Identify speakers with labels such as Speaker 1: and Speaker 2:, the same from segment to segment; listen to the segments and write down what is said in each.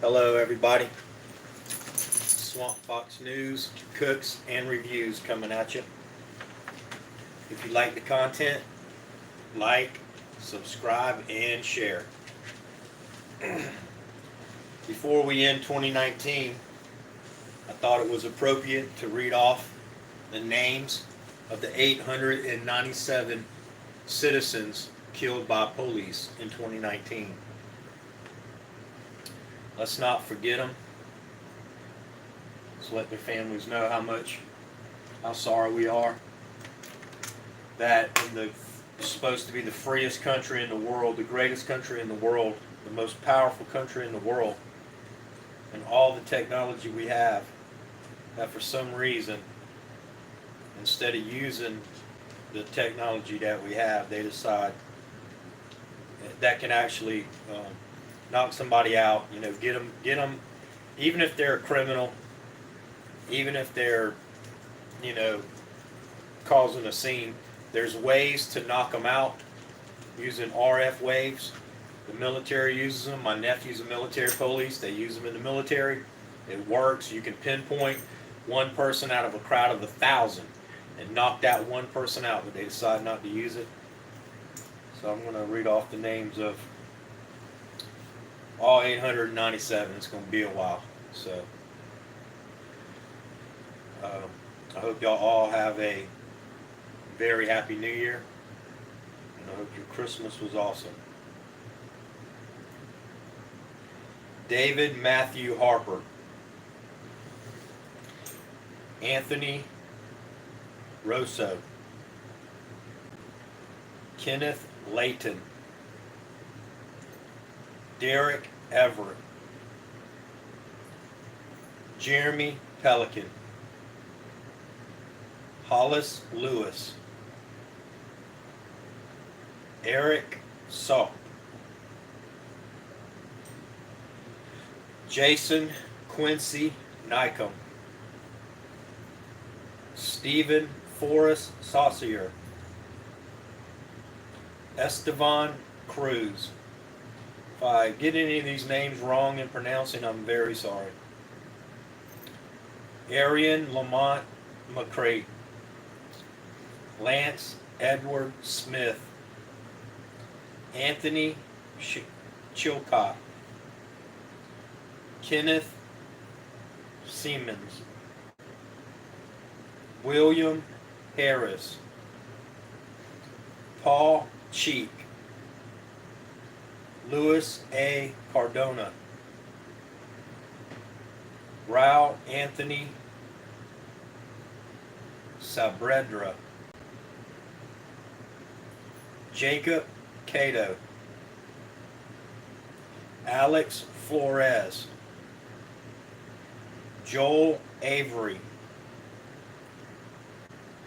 Speaker 1: Hello, everybody. Swamp Fox News, cooks, and reviews coming at you. If you like the content, like, subscribe, and share. Before we end 2019, I thought it was appropriate to read off the names of the 897 citizens killed by police in 2019. Let's not forget them. Let's let their families know how sorry we are. That in the supposed to be the freest country in the world, the greatest country in the world, the most powerful country in the world, and all the technology we have, that for some reason, instead of using the technology that we have, they decide that can actually knock somebody out. Get them, even if they're a criminal, even if they're, you know, causing a scene. There's ways to knock them out using RF waves. The military uses them. My nephew's a military police. They use them in the military. It works. You can pinpoint one person out of a crowd of 1,000 and knock that one person out, but they decide not to use it. So I'm going to read off the names of all 897. It's going to be a while. So I hope y'all all have a very happy New Year, and I hope your Christmas was awesome. David Matthew Harper, Anthony Rosso, Kenneth Layton, Derek Everett, Jeremy Pelican, Hollis Lewis, Eric Salk, Jason Quincy Nycomb, Stephen Forrest Saucier, Estevan Cruz. If I get any of these names wrong in pronouncing, I'm very sorry. Arian Lamont McCray, Lance Edward Smith, Anthony Chilcott, Kenneth Siemens, William Harris, Paul Cheek, Louis A. Cardona, Raul Anthony Sabredra, Jacob Cato, Alex Flores, Joel Avery,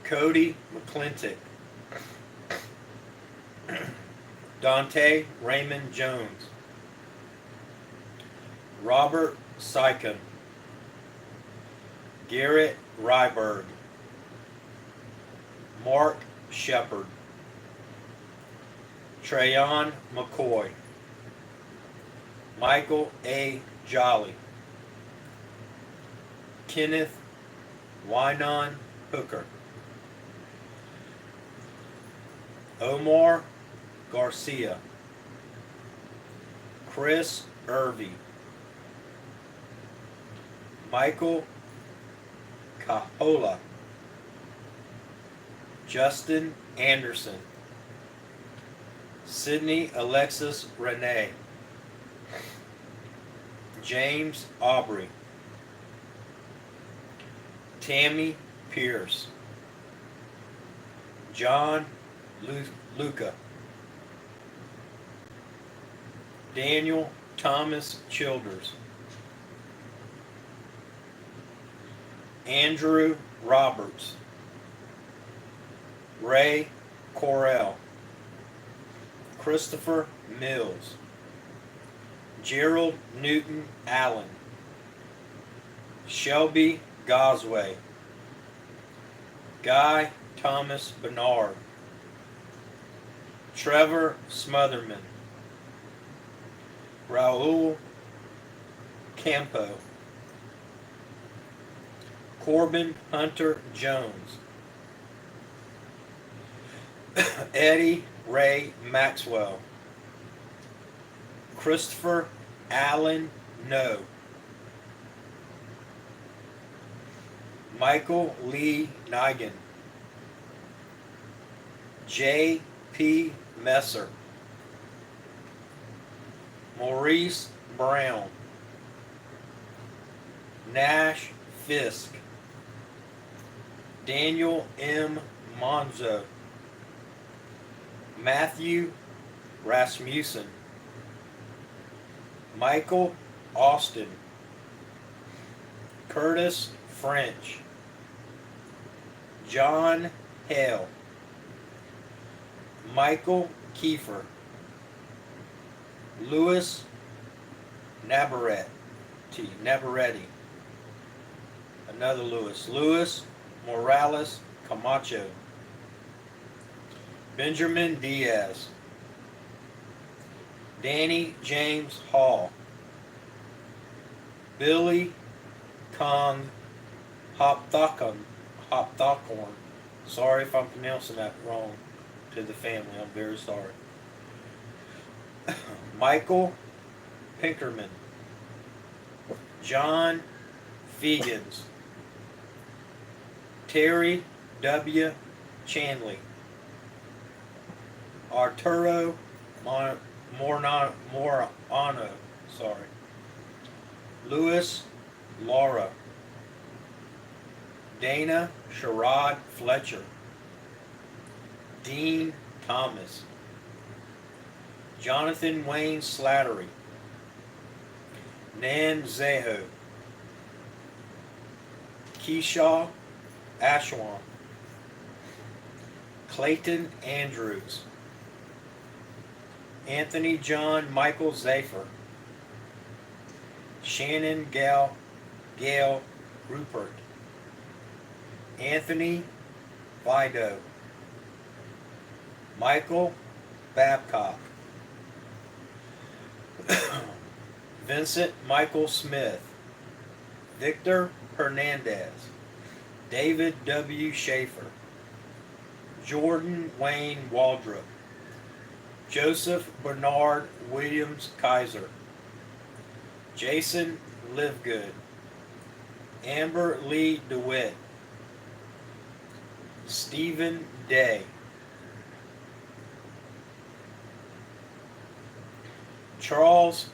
Speaker 1: Cody McClintock, Dante Raymond Jones, Robert Sycon, Garrett Ryberg, Mark Shepard, Trayon McCoy, Michael A. Jolly, Kenneth Wynon Hooker, Omar Garcia, Chris Irvie, Michael Cahola, Justin Anderson, Sydney Alexis Renee, James Aubrey, Tammy Pierce, John Luca, Daniel Thomas Childers, Andrew Roberts, Ray Correll, Christopher Mills, Gerald Newton Allen, Shelby Gosway, Guy Thomas Bernard, Trevor Smotherman, Raul Campo. Corbin Hunter Jones. Eddie Ray Maxwell. Christopher Allen No. Michael Lee Nigan. J. P. Messer. Maurice Brown. Nash Fisk. Daniel M. Monzo. Matthew Rasmussen. Michael Austin. Curtis French. John Hale. Michael Kiefer. Louis Navarrete. Another Louis. Louis Morales Camacho. Benjamin Diaz. Danny James Hall. Billy Kong Hopthorne. Sorry if I'm pronouncing that wrong to the family. I'm very sorry. Michael Pinkerman. John Fegans. Terry W. Chanley. Arturo Morano. Louis Laura. Dana Sherrod Fletcher. Dean Thomas. Jonathan Wayne Slattery. Nan Zeho. Keisha Ashwan. Clayton Andrews. Anthony John Michael Zafer. Shannon Gail Rupert. Anthony Vido. Michael Babcock. Vincent Michael Smith. Victor Hernandez. David W. Schaefer. Jordan Wayne Waldrop. Joseph Bernard Williams Kaiser. Jason Livegood. Amber Lee DeWitt. Stephen Day. Charles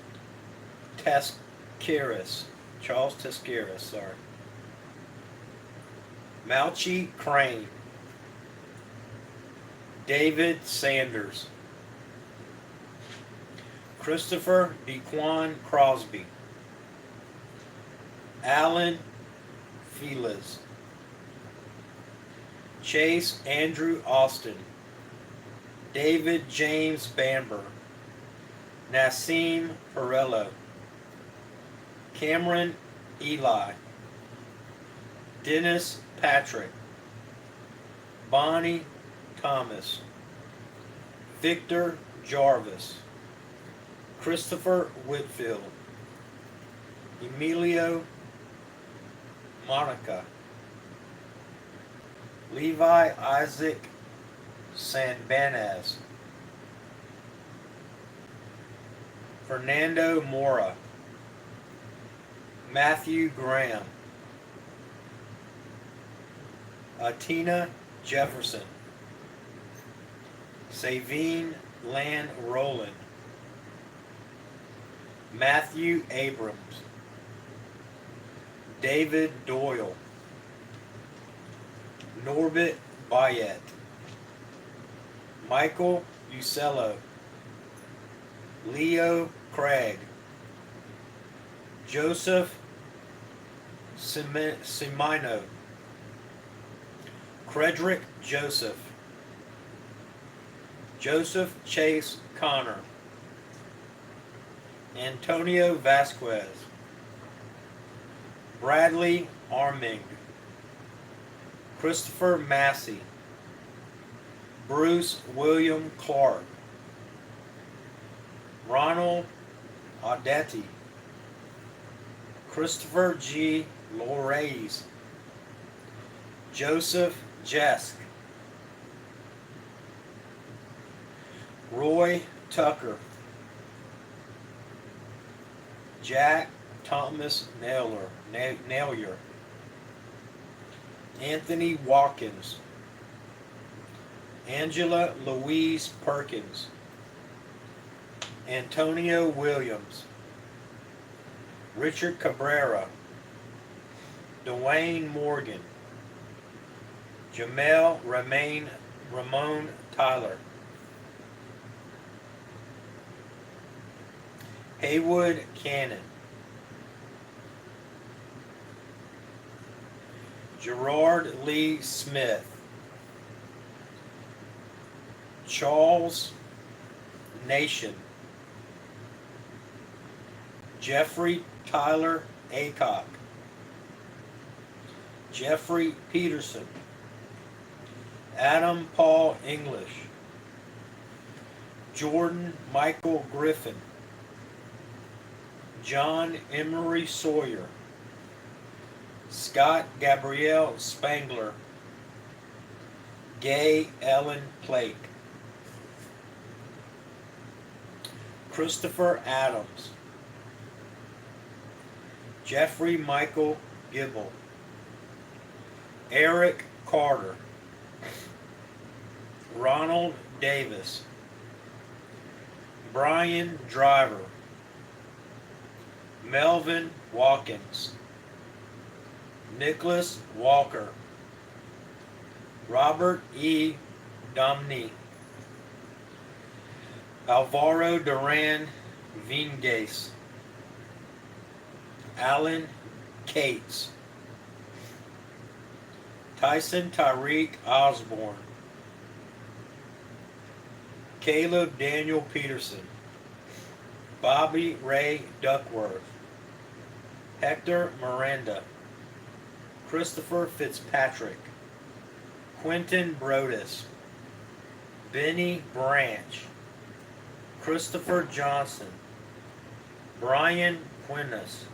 Speaker 1: Tescaris. Mauchi Crane. David Sanders. Christopher DeQuan Crosby. Alan Felix. Chase Andrew Austin. David James Bamber. Nassim Perello. Cameron Eli. Dennis Patrick. Bonnie Thomas. Victor Jarvis. Christopher Whitfield. Emilio Monica. Levi Isaac Sanbanez. Fernando Mora. Matthew Graham. Atina Jefferson. Savine Land Rowland. Matthew Abrams. David Doyle. Norbert Bayet. Michael Usello. Leo Craig. Joseph Simino. Frederick Joseph. Joseph Chase Connor. Antonio Vasquez. Bradley Arming. Christopher Massey. Bruce William Clark. Ronald Audette. Christopher G. Lorays, Joseph Jesk, Roy Tucker, Jack Thomas Naylor, Anthony Watkins, Angela Louise Perkins, Antonio Williams, Richard Cabrera, Dwayne Morgan, Jamel Ramon Tyler, Haywood Cannon, Gerard Lee Smith, Charles Nation, Jeffrey Tyler Aycock, Jeffrey Peterson, Adam Paul English, Jordan Michael Griffin, John Emery Sawyer, Scott Gabrielle Spangler, Gay Ellen Plake, Christopher Adams, Jeffrey Michael Gibble, Eric Carter, Ronald Davis, Brian Driver, Melvin Watkins, Nicholas Walker, Robert E. Domney, Alvaro Duran Vingase, Alan Cates, Tyson Tyreek Osborne, Caleb Daniel Peterson, Bobby Ray Duckworth, Hector Miranda, Christopher Fitzpatrick, Quentin Brodus, Benny Branch, Christopher Johnson, Brian Quinnes,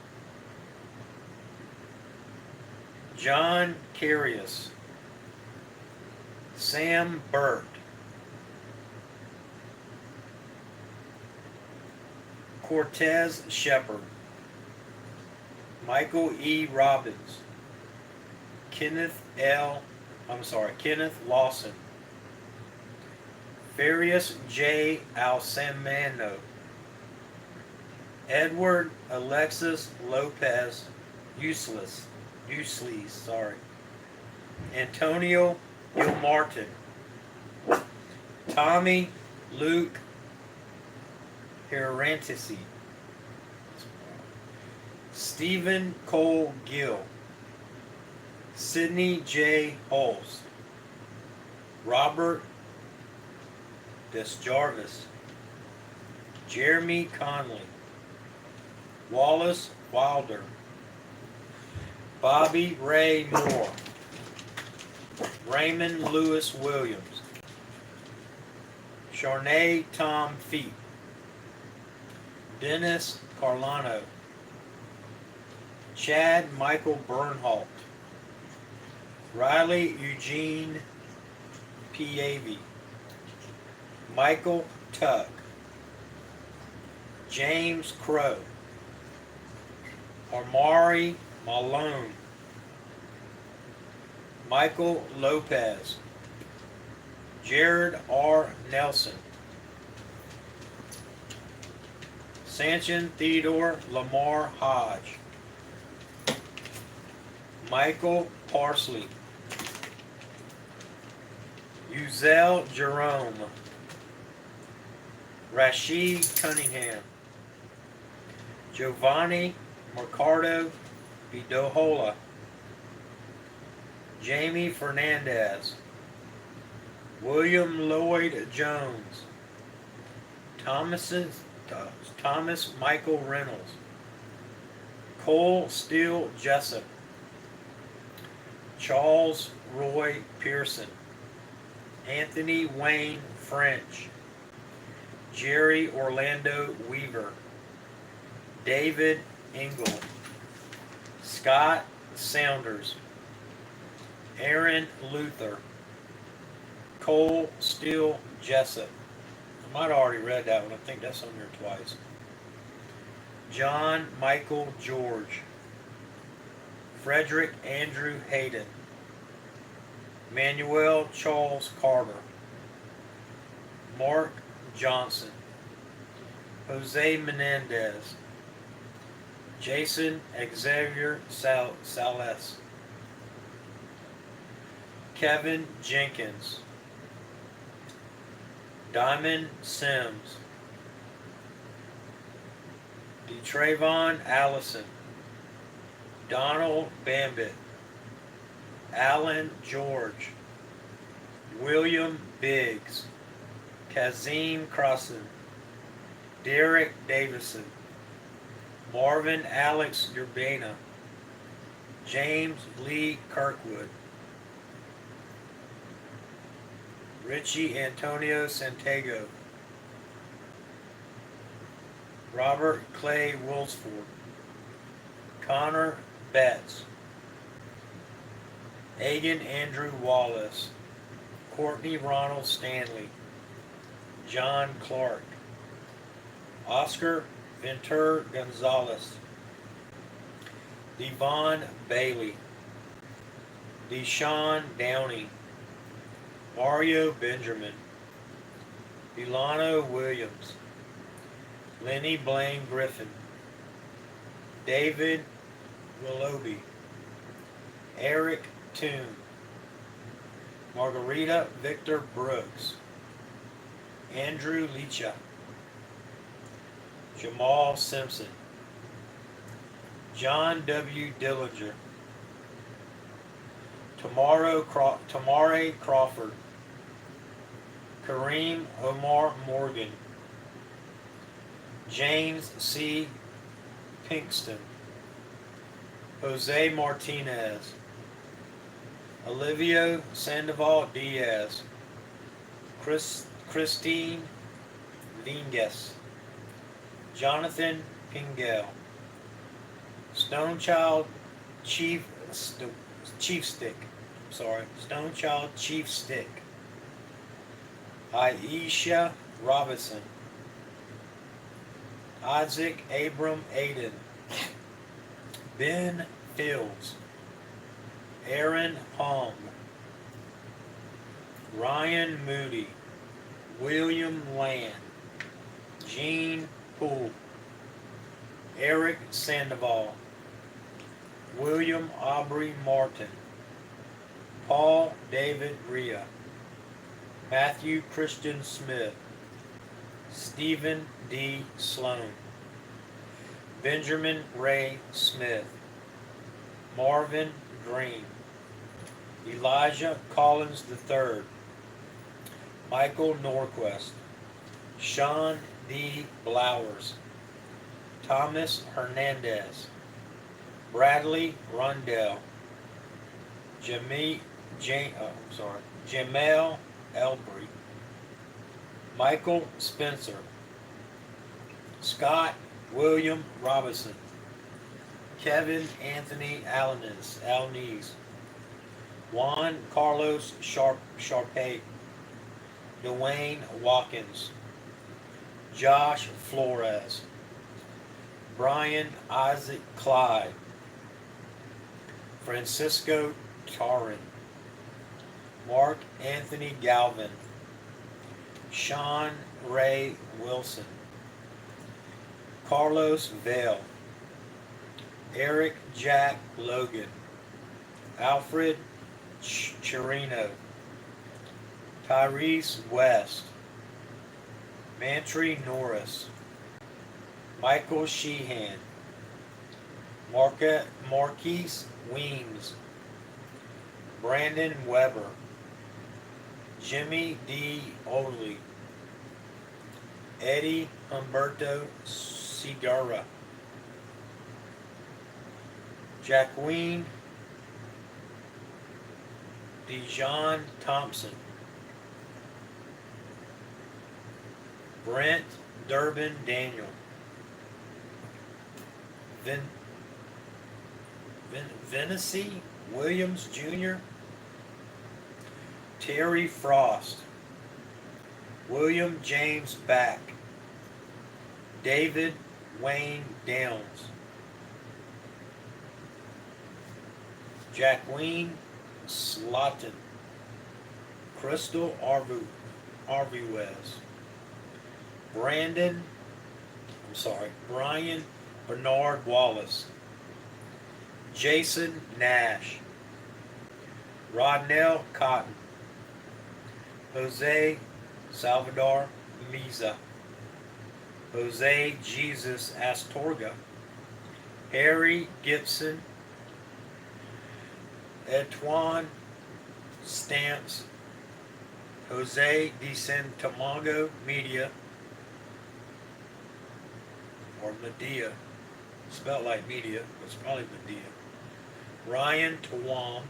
Speaker 1: John Carius, Sam Burt, Cortez Shepard, Michael E. Robbins, Kenneth Lawson, Farius J. Alsamano, Edward Alexis Lopez Useless, Antonio Gilmartin, Tommy Luke Herantisi, Stephen Cole Gill, Sidney J. Holst, Robert Desjarvis, Jeremy Conley, Wallace Wilder, Bobby Ray Moore, Raymond Lewis Williams, Sharnay Tom Feet, Dennis Carlano, Chad Michael Bernholt, Riley Eugene Piavi, Michael Tuck, James Crow, Amari Malone, Michael Lopez, Jared R. Nelson, Sanchin Theodore Lamar Hodge, Michael Parsley, Uzel Jerome, Rashid Cunningham, Giovanni Mercado Vidohola, Jamie Fernandez, William Lloyd Jones, Thomas Michael Reynolds, Cole Steele Jessup, Charles Roy Pearson, Anthony Wayne French, Jerry Orlando Weaver, David Engel, Scott Saunders, Aaron Luther, Cole Steele Jessup. I might have already read that one. I think that's on there twice. John Michael George, Frederick Andrew Hayden, Manuel Charles Carter, Mark Johnson, Jose Menendez, Jason Xavier Sales, Kevin Jenkins, Diamond Sims, DeTravon Allison, Donald Bambit, Alan George, William Biggs, Kazim Crossan, Derek Davison, Marvin Alex Urbana, James Lee Kirkwood, Richie Antonio Santiago, Robert Clay Woolsford, Connor Betts, Agan Andrew Wallace, Courtney Ronald Stanley, John Clark, Oscar Ventura Gonzalez, Devon Bailey, Deshaun Downey, Mario Benjamin, Delano Williams, Lenny Blaine Griffin, David Willoughby, Eric Toon, Margarita Victor Brooks, Andrew Leacha, Jamal Simpson, John W. Dillinger, Tamare Crawford, Kareem Omar Morgan, James C. Pinkston, Jose Martinez, Olivia Sandoval Diaz, Christine Vinges, Jonathan Pingel, Stonechild Chief Stick, Stonechild Chief Stick, Aisha Robinson, Isaac Abram Aiden, Ben Fields, Aaron Hong, Ryan Moody, William Land, Gene Poole, Eric Sandoval, William Aubrey Martin, Paul David Rhea, Matthew Christian Smith, Stephen D. Sloan, Benjamin Ray Smith, Marvin Green, Elijah Collins III, Michael Norquist, Sean D. Blowers, Thomas Hernandez, Bradley Rundell, Jamel Elbury, Michael Spencer, Scott William Robinson, Kevin Anthony Alniz, Juan Carlos Sharpay, Dwayne Watkins, Josh Flores, Brian Isaac Clyde, Francisco Tarin, Mark Anthony Galvin, Sean Ray Wilson, Carlos Vale, Eric Jack Logan, Alfred Chirino, Tyrese West, Mantry Norris, Michael Sheehan, Marquise Weems, Brandon Weber, Jimmy D. Oldley, Eddie Humberto Segura, Jacqueline Dijon Thompson, Brent Durbin Daniel, Vennessy Williams Jr., Terry Frost, William James Back, David Wayne Downs, Jacqueline Slotin, Crystal Arvuez, Brian Bernard Wallace, Jason Nash, Rodnell Cotton, Jose Salvador Miza, Jose Jesus Astorga, Harry Gibson, Etwan Stamps, Jose DeSantomago Media, or Medea, spelled like media, but it's probably Medea, Ryan Tawam,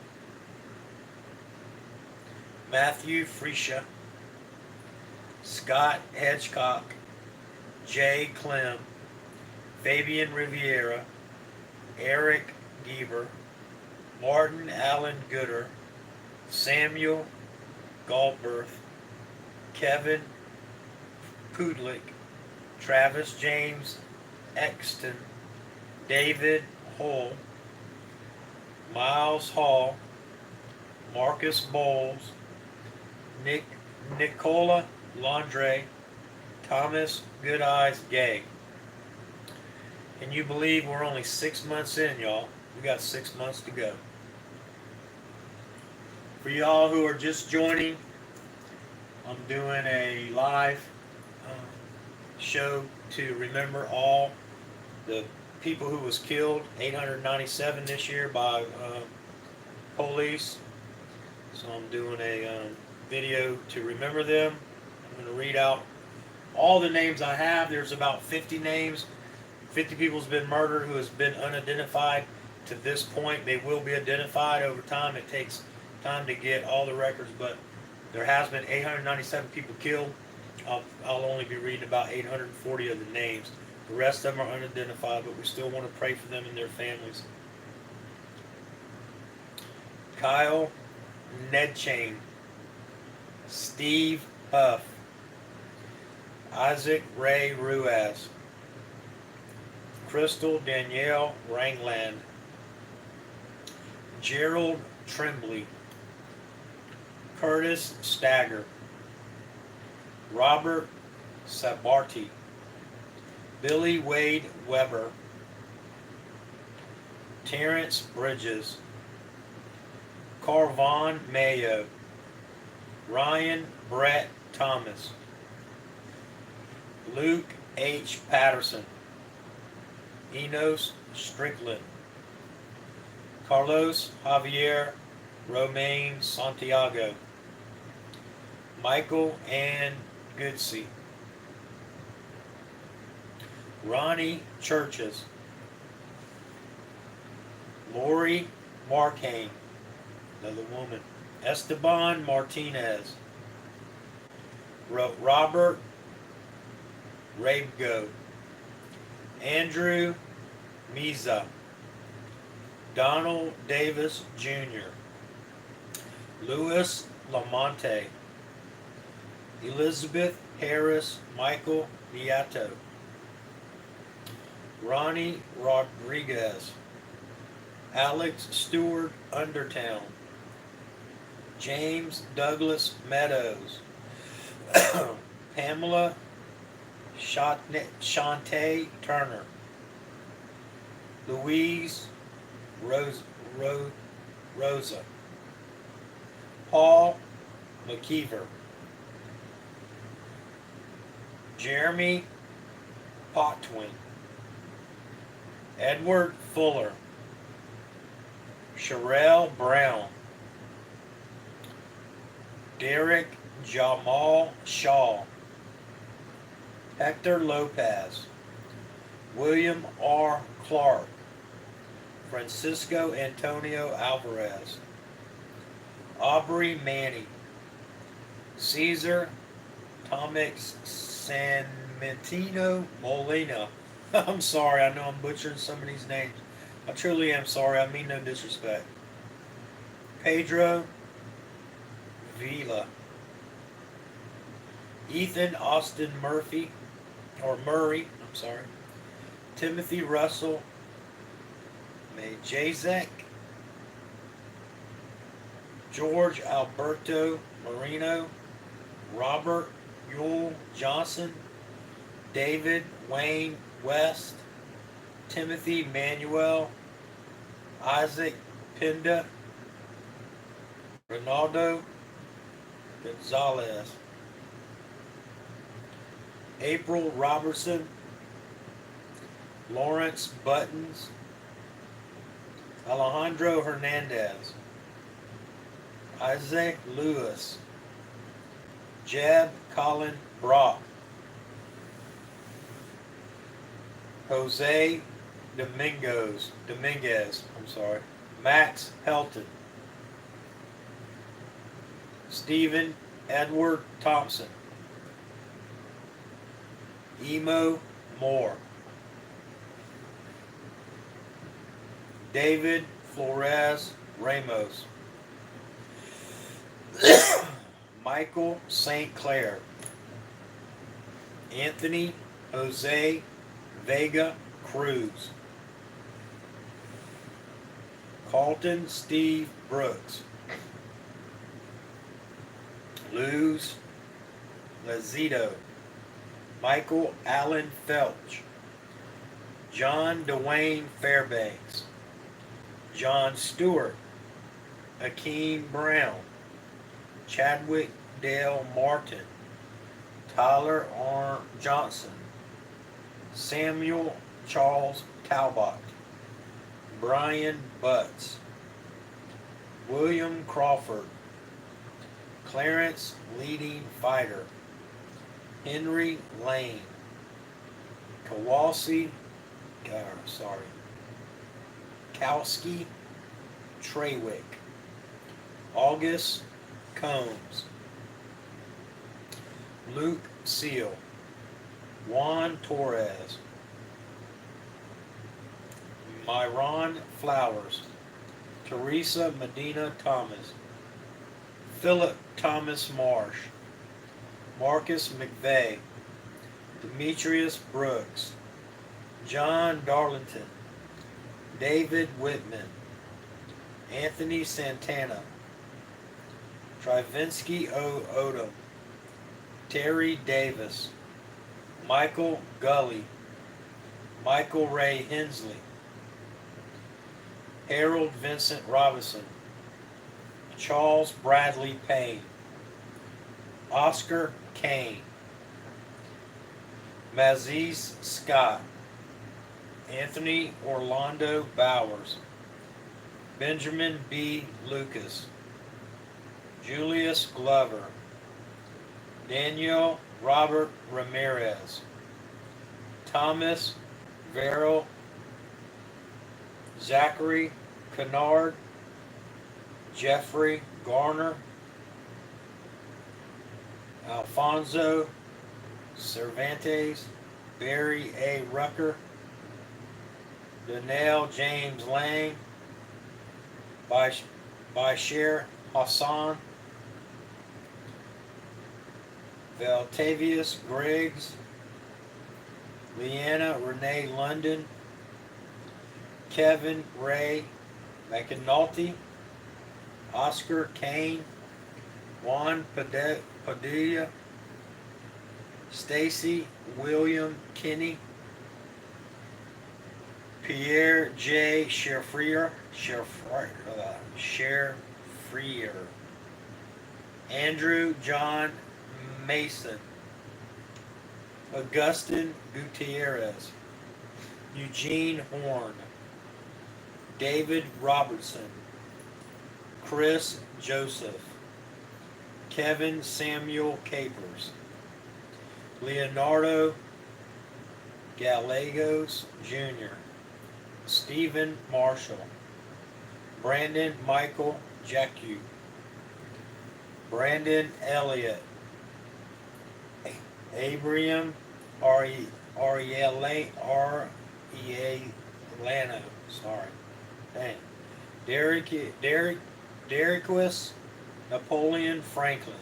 Speaker 1: Matthew Freisha, Scott Hedgecock, Jay Clem, Fabian Riviera, Eric Gieber, Martin Allen Gooder, Samuel Galbraith, Kevin Pudlick, Travis James Exton, David Hull, Miles Hall, Marcus Bowles, Nicola Landre, Thomas Goodeyes Gay. Can you believe we're only 6 months in, y'all? We got 6 months to go. For y'all who are just joining, I'm doing a live show to remember all the people who was killed, 897 this year by police. So I'm doing a video to remember them. I'm going to read out all the names I have. There's about 50 names. 50 people has been murdered who has been unidentified to this point. They will be identified over time. It takes time to get all the records, but there has been 897 people killed. I'll only be reading about 840 of the names. The rest of them are unidentified, but we still want to pray for them and their families. Kyle Nedchain, Steve Huff, Isaac Ray Ruiz, Crystal Danielle Rangland, Gerald Tremblay, Curtis Stagger, Robert Sabarty, Billy Wade Weber, Terrence Bridges, Carvon Mayo, Ryan Brett Thomas, Luke H. Patterson, Enos Strickland, Carlos Javier Romain Santiago, Michael Ann Goodsey, Ronnie Churches, Lori Markane, another woman, Esteban Martinez, Robert Rabgo, Andrew Miza, Donald Davis Jr., Louis Lamonte, Elizabeth Harris Michael Beato, Ronnie Rodriguez, Alex Stewart Undertown, James Douglas Meadows, Pamela Shantae Turner, Louise Rosa, Paul McKeever, Jeremy Potwin, Edward Fuller, Sherelle Brown, Derek Jamal Shaw, Hector Lopez, William R. Clark, Francisco Antonio Alvarez, Aubrey Manning, Caesar Tomix Sanmentino Molina. I'm sorry, I know I'm butchering some of these names. I truly am sorry. I mean no disrespect. Pedro Vila. Ethan Austin Murphy, or Murray, I'm sorry. Timothy Russell Majezek. George Alberto Marino. Robert Yule Johnson. David Wayne West. Timothy Manuel. Isaac Pinda. Ronaldo Gonzalez. April Robertson. Lawrence Buttons. Alejandro Hernandez. Isaac Lewis. Jeb Colin Brock. Jose Dominguez, Max Helton. Stephen Edward Thompson. Emo Moore. David Flores Ramos. Michael St. Clair. Anthony Jose Vega Cruz. Carlton Steve Brooks. Luz Lazito. Michael Allen Felch. John Dwayne Fairbanks. John Stewart. Akeem Brown. Chadwick Dale Martin. Tyler R. Johnson. Samuel Charles Talbot. Brian Butts. William Crawford. Clarence Leading Fighter. Henry Lane. Kowalski Treywick. August Combs. Luke Seal. Juan Torres. Myron Flowers. Teresa Medina Thomas. Philip Thomas Marsh. Marcus McVeigh. Demetrius Brooks. John Darlington. David Whitman. Anthony Santana. Trivinsky Odom. Terry Davis. Michael Gully. Michael Ray Hensley. Harold Vincent Robinson. Charles Bradley Payne. Oscar Kane. Maziz Scott. Anthony Orlando Bowers. Benjamin B. Lucas. Julius Glover. Daniel Robert Ramirez. Thomas Verrill. Zachary Kennard. Jeffrey Garner. Alfonso Cervantes. Barry A. Rucker. Danielle James Lang. Bashir Hassan. Valtavius Griggs. Leanna Renee London. Kevin Ray McAnulty. Oscar Kane. Juan Padilla. Stacy William Kinney. Pierre J. Scherfrier. Andrew John Mason. Augustin Gutierrez. Eugene Horn. David Robertson. Chris Joseph. Kevin Samuel Capers. Leonardo Gallegos Jr. Stephen Marshall. Brandon Michael Jacque. Brandon Elliott. Abraham Lano, sorry. Dang. Deriquis Napoleon Franklin.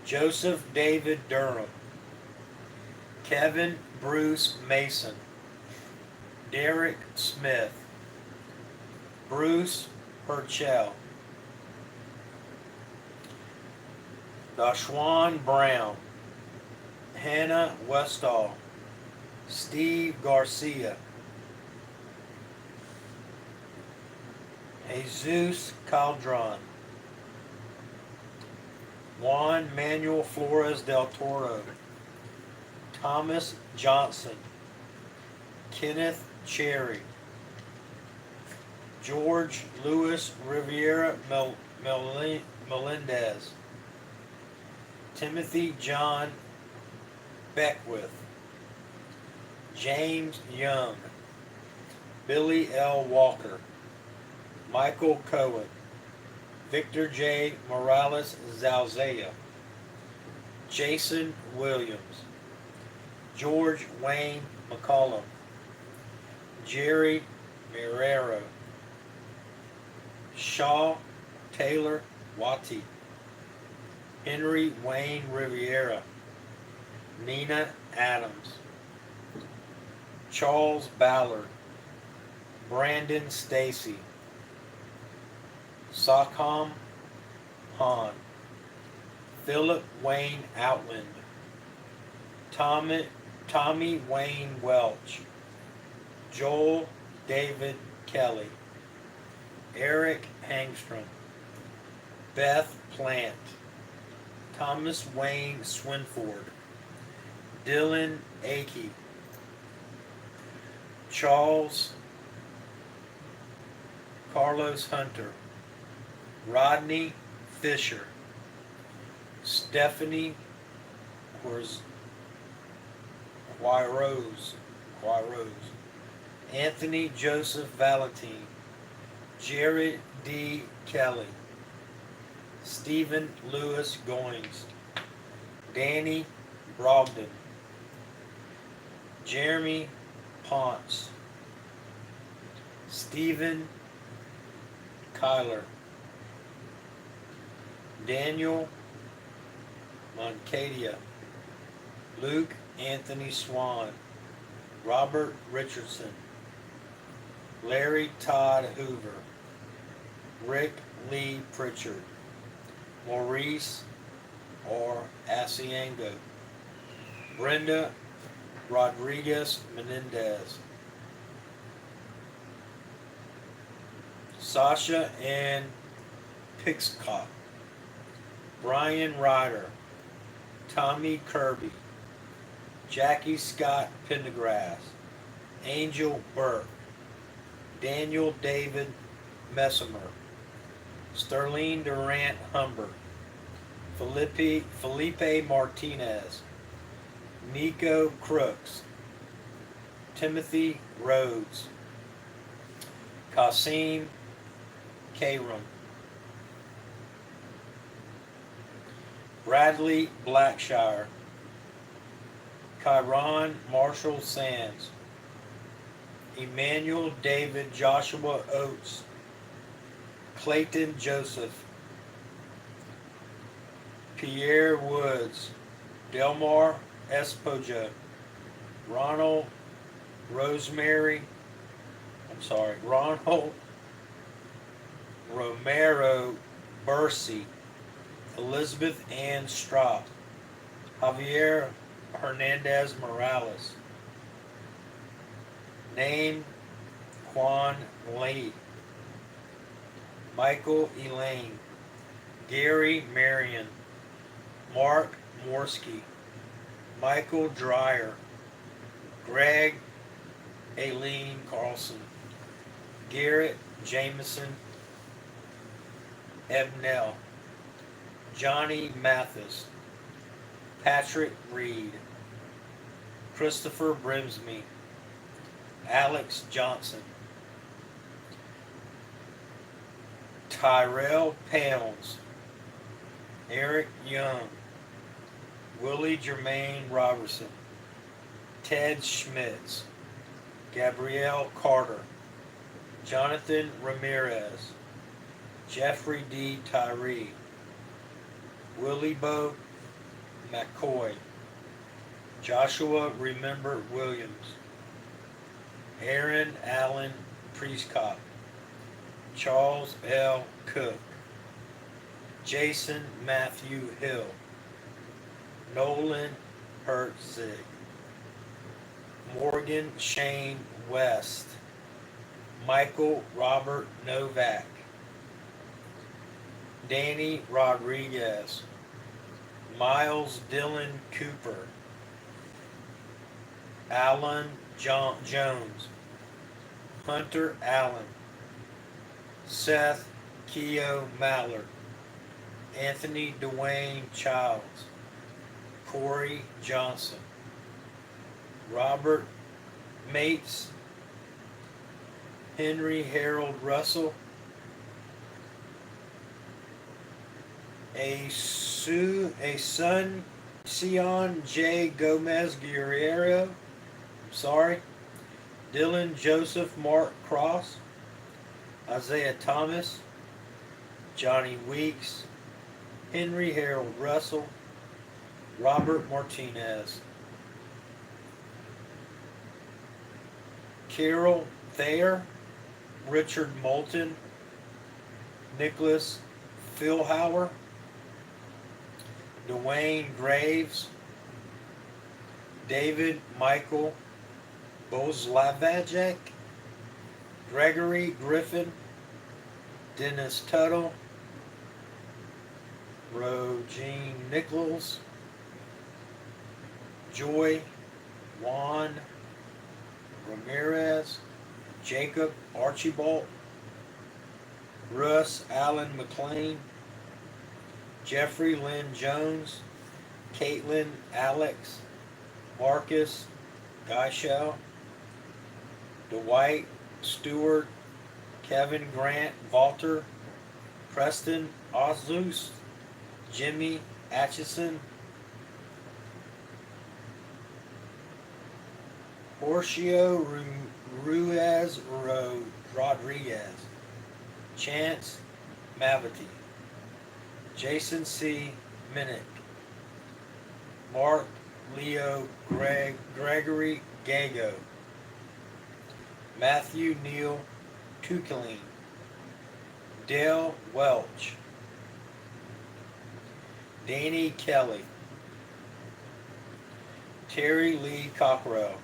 Speaker 1: Joseph David Durham. Kevin Bruce Mason. Derek Smith. Bruce Purcell. Dashwan Brown. Hannah Westall. Steve Garcia. Jesus Caldron. Juan Manuel Flores del Toro. Thomas Johnson. Kenneth Cherry. George Louis Riviera Melendez. Timothy John Beckwith. James Young. Billy L. Walker. Michael Cohen. Victor J. Morales Zalzea. Jason Williams. George Wayne McCollum. Jerry Marrero. Shaw Taylor Watty. Henry Wayne Riviera. Nina Adams. Charles Ballard. Brandon Stacy. Sakam Han. Philip Wayne Outland. Tommy Wayne Welch. Joel David Kelly. Eric Hangstrom. Beth Plant. Thomas Wayne Swinford. Dylan Akey. Charles Carlos Hunter. Rodney Fisher. Stephanie Quirose. Anthony Joseph Valentine. Jared D. Kelly. Stephen Lewis Goins. Danny Brogdon. Jeremy Ponce. Stephen Kyler. Daniel Moncadia. Luke Anthony Swan. Robert Richardson. Larry Todd Hoover. Rick Lee Pritchard. Maurice or Asiengo. Brenda Rodriguez Menendez. Sasha Ann Pixcott. Brian Ryder. Tommy Kirby. Jackie Scott Pendergrass. Angel Burke. Daniel David Messimer. Sterling Durant Humber. Felipe Martinez. Nico Crooks. Timothy Rhodes. Kasim Karam. Bradley Blackshire. Kyron Marshall Sands. Emmanuel David Joshua Oates. Clayton Joseph. Pierre Woods. Delmar Espoja. Ronald Romero Bursey. Elizabeth Ann Stropp. Javier Hernandez Morales. Name Quan Lee. Michael Elaine. Gary Marion. Mark Morsky. Michael Dreyer. Greg Aileen Carlson. Garrett Jameson Ebnell. Johnny Mathis. Patrick Reed. Christopher Brimsby. Alex Johnson. Tyrell Pounds. Eric Young. Willie Jermaine Robertson. Ted Schmitz. Gabrielle Carter, Jonathan Ramirez, Jeffrey D. Tyree, Willie Bo McCoy, Joshua Remember Williams, Aaron Allen Prescott, Charles L. Cook, Jason Matthew Hill, Nolan Herzig, Morgan Shane West, Michael Robert Novak, Danny Rodriguez, Miles Dylan Cooper, Alan Jones, Hunter Allen, Seth Keogh Mallard, Anthony Dwayne Childs, Corey Johnson, Robert Mates, Henry Harold Russell, a son Sion J. Gomez Guerrero, Dylan Joseph Mark Cross, Isaiah Thomas, Johnny Weeks, Henry Harold Russell, Robert Martinez, Carol Thayer, Richard Moulton, Nicholas Philhauer, Dwayne Graves, David Michael Bozlavacek, Gregory Griffin, Dennis Tuttle, Rogene Nichols, Joy Juan Ramirez, Jacob Archibald, Russ Allen McLean, Jeffrey Lynn Jones, Caitlin Alex, Marcus Geischel, Dwight Stewart, Kevin Grant Valter, Preston Ozus, Jimmy Atchison, Horacio Ruiz Rodriguez, Chance Mavity, Jason C. Minnick, Mark Leo Gregory Gago, Matthew Neal Kukeling, Dale Welch, Danny Kelly, Terry Lee Cockrell,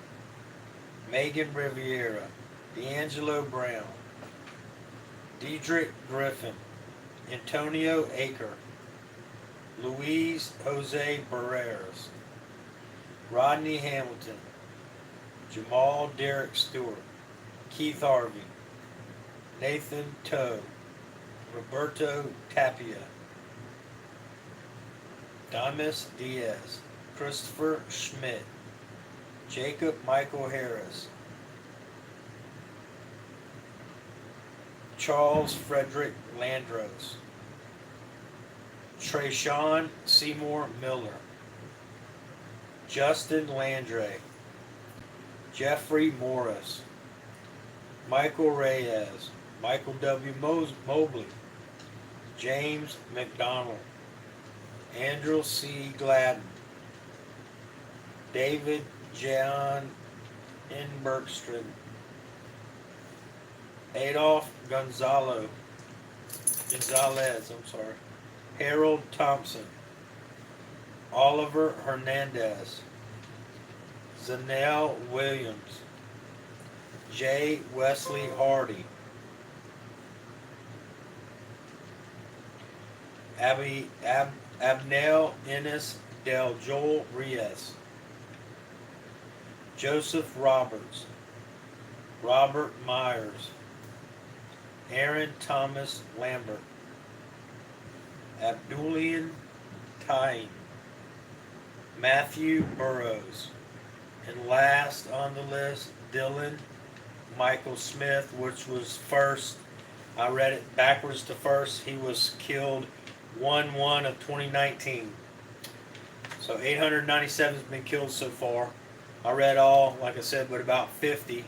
Speaker 1: Megan Riviera, D'Angelo Brown, Diedrich Griffin, Antonio Aker, Luis Jose Barreras, Rodney Hamilton, Jamal Derek Stewart, Keith Harvey, Nathan Toe, Roberto Tapia, Damas Diaz, Christopher Schmidt, Jacob Michael Harris, Charles Frederick Landros, Trayshawn Seymour Miller, Justin Landry, Jeffrey Morris, Michael Reyes, Michael W. Mobley, James McDonald, Andrew C. Gladden, David John Inbergstrom, Adolf Gonzalez, Harold Thompson, Oliver Hernandez, Zanelle Williams, J. Wesley Hardy, Abnel Ennis Del Joel Reyes, Joseph Roberts, Robert Myers, Aaron Thomas Lambert, Abdulian Tyne, Matthew Burrows, and last on the list, Dylan Michael Smith, which was first. I read it backwards to first. He was killed 1/1 of 2019. So 897 has been killed so far. I read all, like I said, but about 50.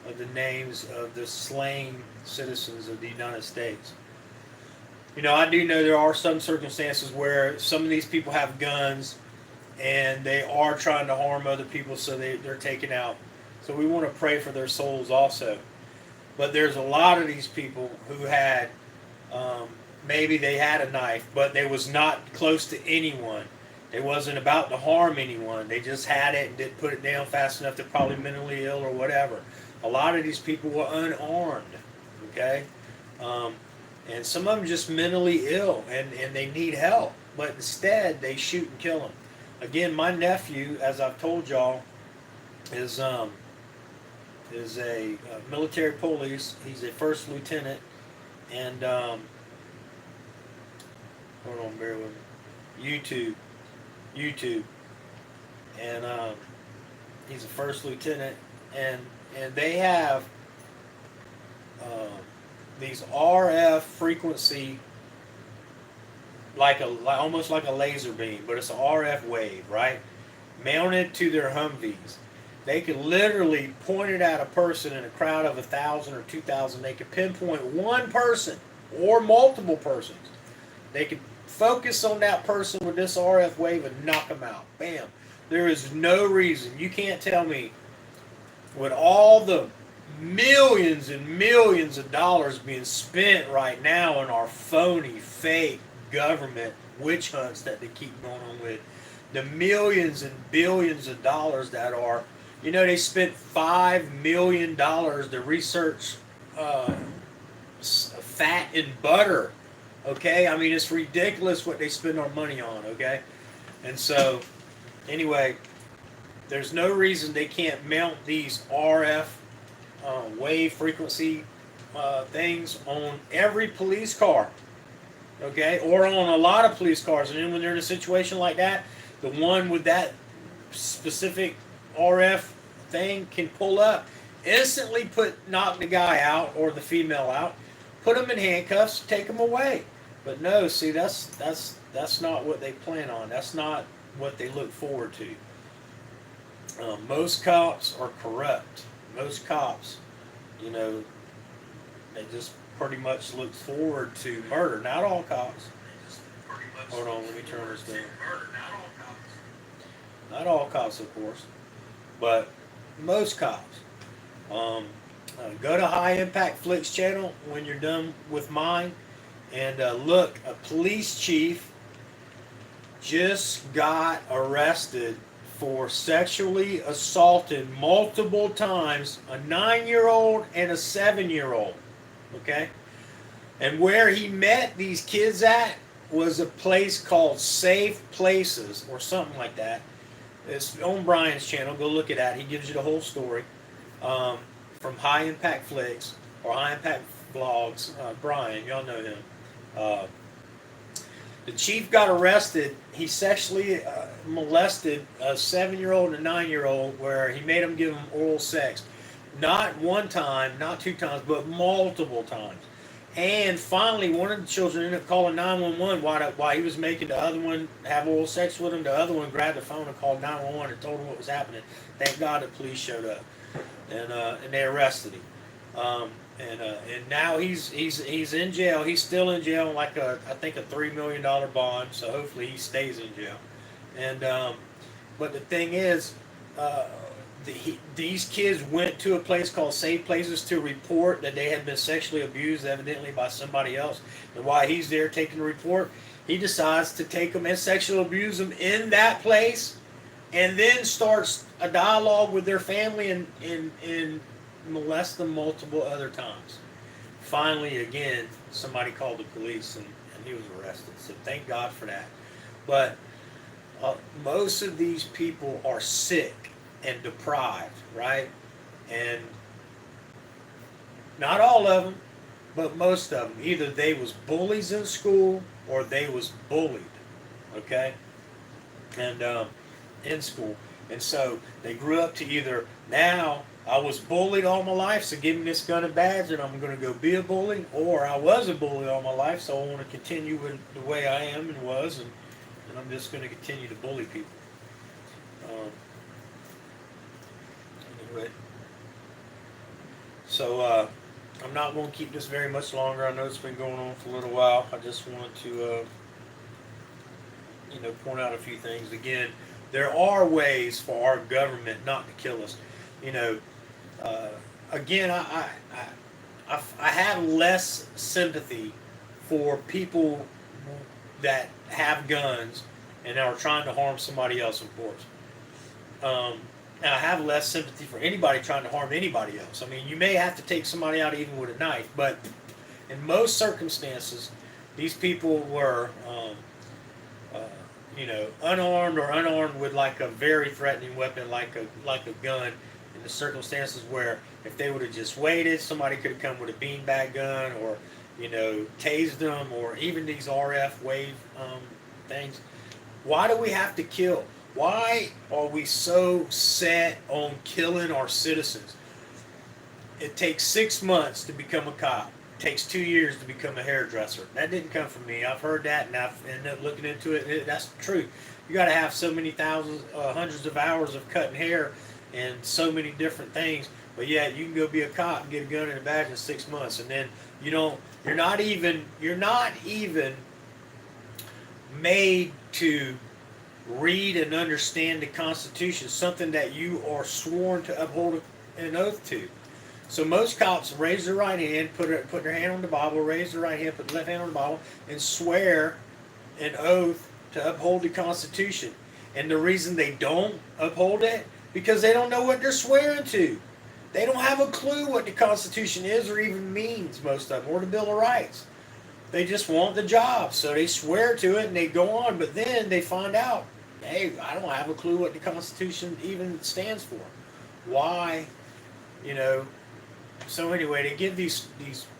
Speaker 1: of the names of the slain citizens of the United States. You know, I do know there are some circumstances where some of these people have guns and they are trying to harm other people, so they're taken out. So we want to pray for their souls also. But there's a lot of these people who had, maybe they had a knife, but they was not close to anyone. They wasn't about to harm anyone. They just had it and didn't put it down fast enough. They're probably mentally ill or whatever. A lot of these people were unarmed, okay? And some of them just mentally ill and they need help. But instead, they shoot and kill them. Again, my nephew, as I've told y'all, is a military police. He's a first lieutenant, and hold on, bear with me. YouTube, and he's a first lieutenant, and they have these RF frequency, almost like a laser beam, but it's an RF wave, right? Mounted to their Humvees. They could literally point it at a person in a crowd of 1,000 or 2,000. They could pinpoint one person or multiple persons. They could focus on that person with this RF wave and knock them out. Bam. There is no reason. You can't tell me, with all the millions and millions of dollars being spent right now on our phony, fake government witch hunts that they keep going on with, the millions and billions of dollars that are, you know, they spent $5 million to research fat and butter. Okay, I mean, it's ridiculous what they spend our money on. Okay, and so anyway, there's no reason they can't mount these RF wave frequency things on every police car. Okay, or on a lot of police cars. And then when they're in a situation like that, the one with that specific RF thing can pull up, instantly knock the guy out or the female out, put them in handcuffs, take them away. But no, see, that's not what they plan on. That's not what they look forward to. Most cops are corrupt. Most cops, you know, they just pretty much look forward to murder. Not all cops. Hold on, let me turn this down. Not all cops, of course, but most cops. Go to High Impact Flicks channel when you're done with mine, and look, a police chief just got arrested for sexually assaulting multiple times a 9-year-old and a 7-year-old. Okay? And where he met these kids at was a place called Safe Places or something like that. It's on Brian's channel. Go look at that. He gives you the whole story. From High Impact Flicks or High Impact Vlogs. Brian, y'all know him. The chief got arrested. He sexually molested a 7-year-old and a 9-year-old, where he made them give him oral sex. Not one time, not 2 times, but multiple times. And finally, one of the children ended up calling 911 while he was making the other one have oral sex with him. The other one grabbed the phone and called 911 and told him what was happening. Thank God the police showed up, and they arrested him. And now he's in jail. He's still in jail on I think a $3 million bond. So hopefully he stays in jail. And but the thing is, these kids went to a place called Safe Places to report that they had been sexually abused, evidently by somebody else. And while he's there taking the report, he decides to take them and sexually abuse them in that place, and then starts a dialogue with their family and molest them multiple other times. Finally, again, somebody called the police and he was arrested. So thank God for that. But most of these people are sick and deprived, right? And not all of them, but most of them. Either they was bullies in school or they was bullied, okay? And in school. And so they grew up to either, now I was bullied all my life, so give me this gun and badge and I'm going to go be a bully, or I was a bully all my life, so I want to continue with the way I am and was, and I'm just going to continue to bully people. Anyway, So I'm not going to keep this very much longer. I know it's been going on for a little while. I just wanted to, point out a few things. Again, there are ways for our government not to kill us. You know, again, I have less sympathy for people that have guns and are trying to harm somebody else, of course. And I have less sympathy for anybody trying to harm anybody else. I mean, you may have to take somebody out even with a knife, but in most circumstances, these people were, unarmed or unarmed with like a very threatening weapon, like a gun. In the circumstances where if they would have just waited, somebody could have come with a beanbag gun or, tased them, or even these RF wave things. Why do we have to kill? Why are we so set on killing our citizens? It takes 6 months to become a cop. It takes 2 years to become a hairdresser. That didn't come from me. I've heard that, and I've ended up looking into it. That's the truth. You got to have so many thousands, hundreds of hours of cutting hair and so many different things. But yeah, you can go be a cop and get a gun and a badge in 6 months, and then you're not even made to read and understand the Constitution, something that you are sworn to uphold an oath to. So most cops raise their right hand, put their hand on the Bible, raise their right hand, put the left hand on the Bible, and swear an oath to uphold the Constitution. And the reason they don't uphold it, because they don't know what they're swearing to. They don't have a clue what the Constitution is or even means, most of them, or the Bill of Rights. They just want the job, so they swear to it and they go on, but then they find out, hey, I don't have a clue what the Constitution even stands for. Why? So anyway, they give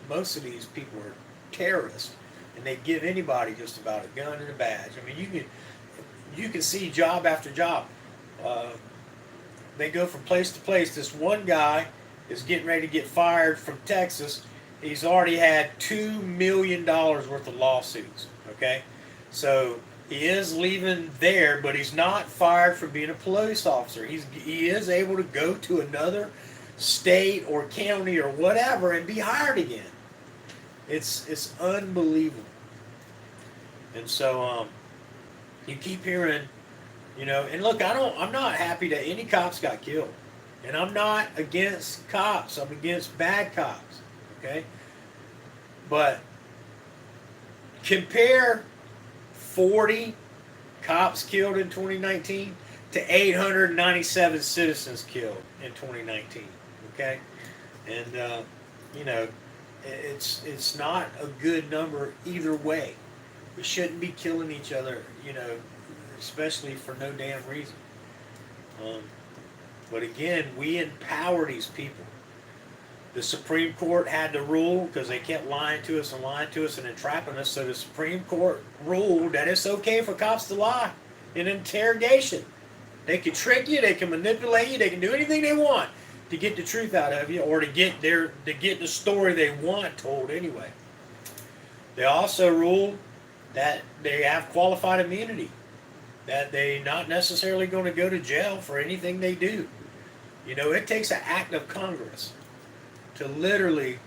Speaker 1: most of these people are terrorists, and they give anybody just about a gun and a badge. I mean, you can see job after job. They go from place to place. This one guy is getting ready to get fired from Texas. He's already had $2 million worth of lawsuits. Okay, so he is leaving there, but he's not fired for being a police officer. He is able to go to another state or county or whatever and be hired again. It's unbelievable. And so you keep hearing, and look, I'm not happy that any cops got killed. And I'm not against cops. I'm against bad cops. Okay? But compare 40 cops killed in 2019 to 897 citizens killed in 2019. Okay? And, it's not a good number either way. We shouldn't be killing each other, especially for no damn reason. But again, we empower these people. The Supreme Court had to rule because they kept lying to us and entrapping us. So the Supreme Court ruled that it's okay for cops to lie in interrogation. They can trick you, they can manipulate you, they can do anything they want to get the truth out of you, or to get the story they want told anyway. They also ruled that they have qualified immunity, that they're not necessarily going to go to jail for anything they do. It takes an act of Congress to literally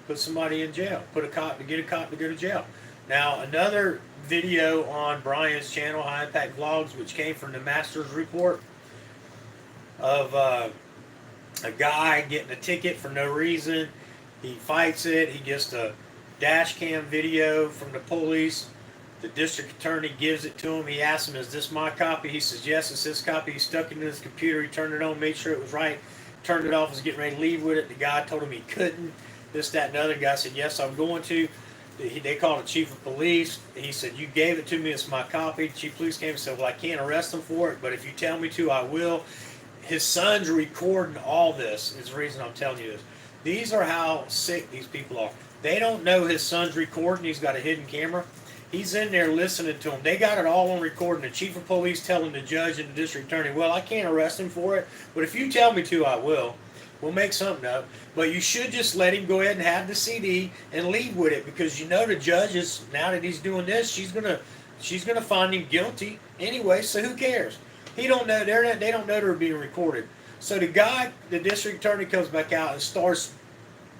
Speaker 1: put somebody in jail, get a cop to go to jail. Now, another video on Brian's channel, High Impact Vlogs, which came from the Masters Report, of a guy getting a ticket for no reason. He fights it. He gets a dash cam video from the police. The district attorney gives it to him. He asks him, is this my copy? He says, yes, it's his copy. He stuck it in his computer. He turned it on, made sure it was right, turned it off, was getting ready to leave with it. The guy told him he couldn't. This, that, and the other guy said, yes, I'm going to. They called the chief of police. He said, you gave it to me. It's my copy. The chief of police came and said, well, I can't arrest him for it, but if you tell me to, I will. His son's recording all this is the reason I'm telling you this. These are how sick these people are. They don't know his son's recording. He's got a hidden camera. He's in there listening to him. They got it all on recording. The chief of police telling the judge and the district attorney, well, I can't arrest him for it, but if you tell me to, I will. We'll make something up. But you should just let him go ahead and have the CD and leave with it, because the judge is, now that he's doing this, she's gonna find him guilty anyway, so who cares? He don't know. They don't know they're being recorded. So the district attorney comes back out and starts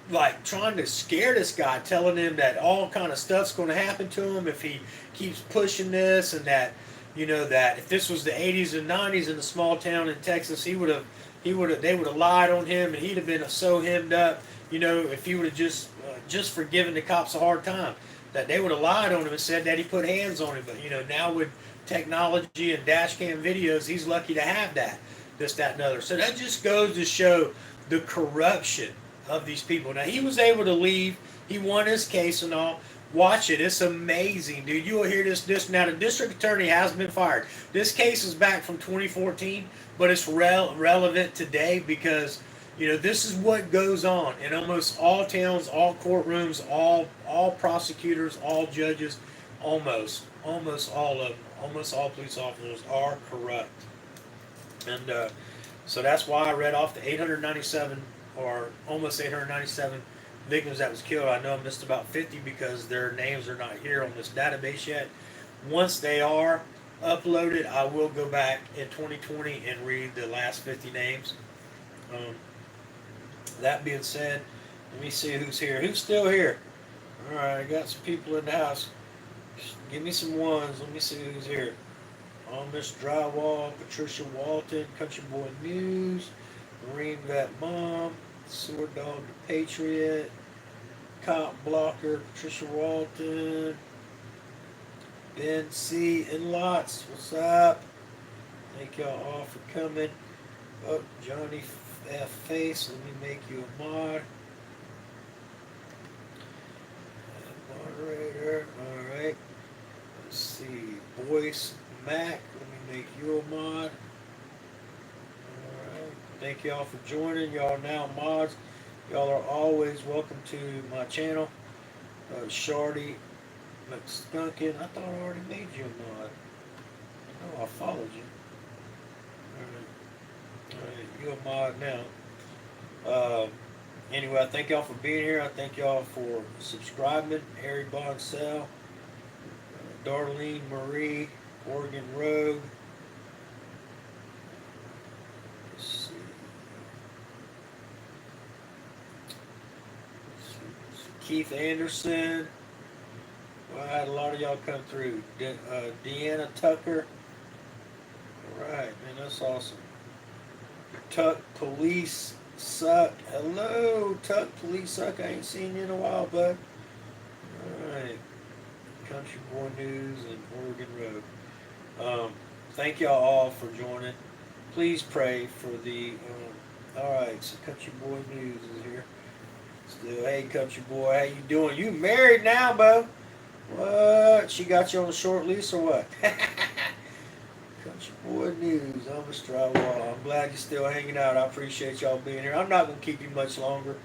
Speaker 1: like trying to scare this guy, telling him that all kind of stuff's going to happen to him if he keeps pushing this, and that that if this was the 80s and 90s in a small town in Texas, they would have lied on him, and he'd have been so hemmed up, if he would have just forgiven the cops a hard time, that they would have lied on him and said that he put hands on him. But now with technology and dash cam videos, he's lucky to have that, this, that, and other. So that just goes to show the corruption of these people. Now, he was able to leave. He won his case and all. Watch it. It's amazing, dude. You will hear this. Now, the district attorney has been fired. This case is back from 2014, but it's relevant today because, this is what goes on in almost all towns, all courtrooms, all prosecutors, all judges, almost all of them, almost all police officers are corrupt. And so that's why I read off the 897 or almost 897 victims that was killed. I know I missed about 50 because their names are not here on this database yet. Once they are uploaded, I will go back in 2020 and read the last 50 names. That being said, let me see who's here. Who's still here? All right, I got some people in the house. Give me some ones. Let me see who's here. Miss Drywall, Patricia Walton, Country Boy News, Marine Vet Mom, Sword Dog the Patriot, Cop Blocker, Patricia Walton, Ben C. and Lots. What's up? Thank y'all all for coming. Oh, Johnny F. Face, let me make you a mod. Moderator. Alright. Let's see. Voice Mac, let me make you a mod. Alright. Thank y'all for joining. Y'all now mods. Y'all are always welcome to my channel. Shardy McSkunkin. I thought I already made you a mod. Oh, I followed you. Alright, you're a mod now. Anyway, I thank y'all for being here. I thank y'all for subscribing. Harry Bonsell, Darlene Marie, Oregon Rogue. Let's see. Keith Anderson. Well, I had a lot of y'all come through. Deanna Tucker. Alright, man, that's awesome. Tuck Police Suck. Hello, Tuck Police Suck. I ain't seen you in a while, bud. Alright. Country Boy News and Oregon Road. Thank y'all all for joining. Please pray for the. Alright, so Country Boy News is here. Still, hey, Country Boy, how you doing? You married now, Bo? What? She got you on a short lease or what? Country Boy News. I'm Mr. Drywall. I'm glad you're still hanging out. I appreciate y'all being here. I'm not going to keep you much longer.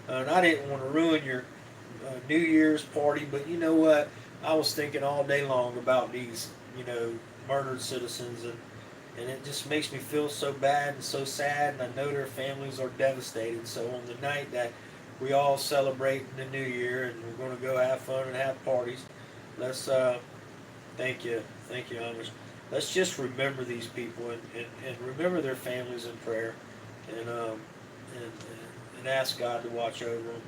Speaker 1: And I didn't want to ruin your New Year's party, but you know what? I was thinking all day long about these, murdered citizens, and it just makes me feel so bad and so sad, and I know their families are devastated. So on the night that we all celebrate the New Year and we're going to go have fun and have parties, let's, thank you, Amish. Let's just remember these people and remember their families in prayer, and ask God to watch over them.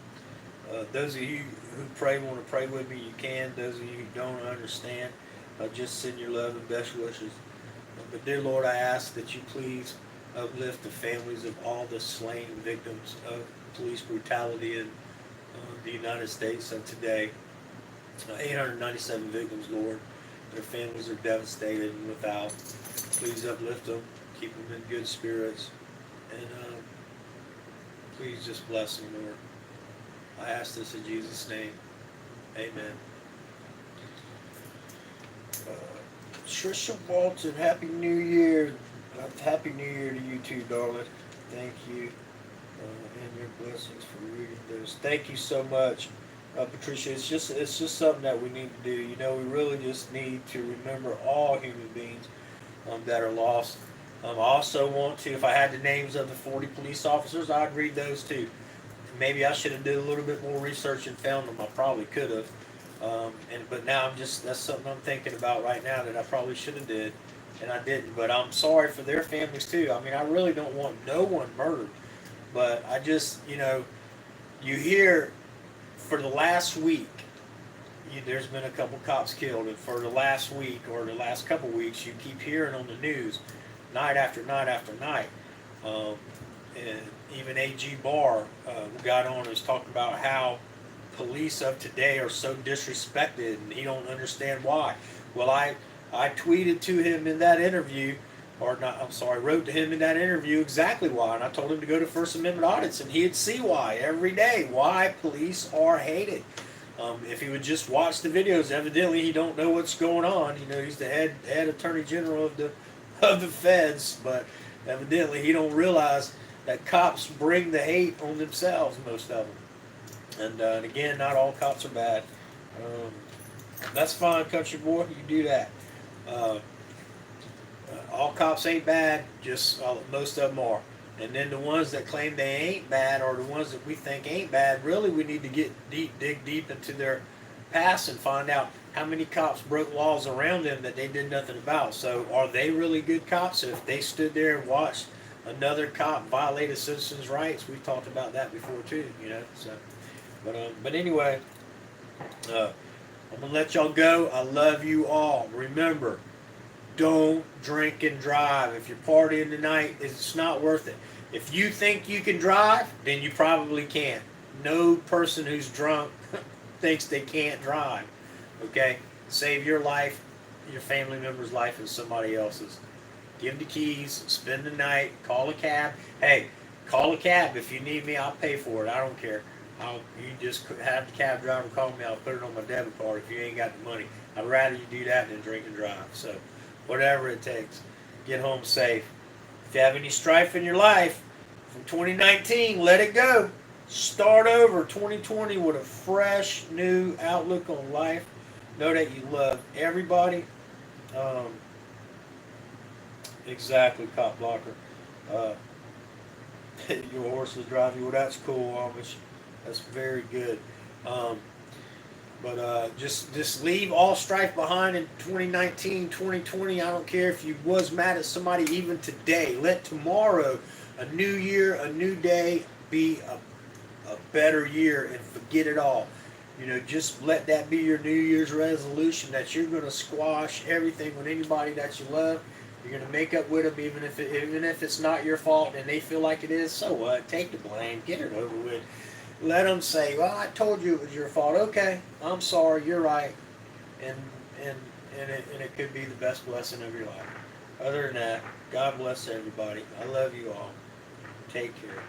Speaker 1: Those of you who want to pray with me, you can. Those of you who don't understand, just send your love and best wishes. But dear Lord, I ask that you please uplift the families of all the slain victims of police brutality in the United States of today. 897 victims, Lord. Their families are devastated and without. Please uplift them, keep them in good spirits, and please just bless them, Lord. I ask this in Jesus' name. Amen. Trisha Walton, Happy New Year. Happy New Year to you too, darling. Thank you. And your blessings for reading this. Thank you so much. Patricia, it's just something that we need to do. We really just need to remember all human beings that are lost. I also want to, if I had the names of the 40 police officers, I'd read those too. Maybe I should have did a little bit more research and found them. I probably could have. But now that's something I'm thinking about right now that I probably should have did. and I didn't. But I'm sorry for their families too. I mean, I really don't want no one murdered, but I just, you hear for the last week, there's been a couple cops killed, and for the last week or the last couple weeks, you keep hearing on the news, night after night after night. And even A.G. Barr got on and was talking about how police of today are so disrespected, and he don't understand why. Well, I tweeted to him in that interview, or not, I'm sorry, wrote to him in that interview exactly why, and I told him to go to First Amendment audits, and he'd see why every day, why police are hated. If he would just watch the videos, evidently he don't know what's going on. He's the head attorney general of the feds, but evidently he don't realize that cops bring the hate on themselves, most of them. And again, not all cops are bad. That's fine, country boy. You do that. All cops ain't bad. Just most of them are. And then the ones that claim they ain't bad, or the ones that we think ain't bad, really we need to dig deep into their past and find out how many cops broke laws around them that they did nothing about. So are they really good cops? If they stood there and watched another cop violate a citizen's rights, we've talked about that before too. So, but anyway, I'm gonna let y'all go. I love you all. Remember, don't drink and drive. If you're partying tonight, it's not worth it. If you think you can drive, then you probably can't. No person who's drunk thinks they can't drive. Okay? Save your life, your family member's life, and somebody else's. Give the keys, spend the night, call a cab. Hey, call a cab. If you need me, I'll pay for it. I don't care. You just have the cab driver call me. I'll put it on my debit card if you ain't got the money. I'd rather you do that than drink and drive. So, whatever it takes. Get home safe. If you have any strife in your life from 2019, let it go. Start over 2020 with a fresh, new outlook on life. Know that you love everybody. Exactly, cop blocker. Your horse is driving you. Well, that's cool, Amish. That's very good. But just leave all strife behind in 2019, 2020. I don't care if you was mad at somebody even today. Let tomorrow, a new year, a new day, be a better year, and forget it all. Just let that be your New Year's resolution, that you're going to squash everything with anybody that you love. You're going to make up with them, even if it's not your fault and they feel like it is. So what? Take the blame. Get it over with. Let them say, "Well, I told you it was your fault." Okay, I'm sorry. You're right, and it could be the best blessing of your life. Other than that, God bless everybody. I love you all. Take care.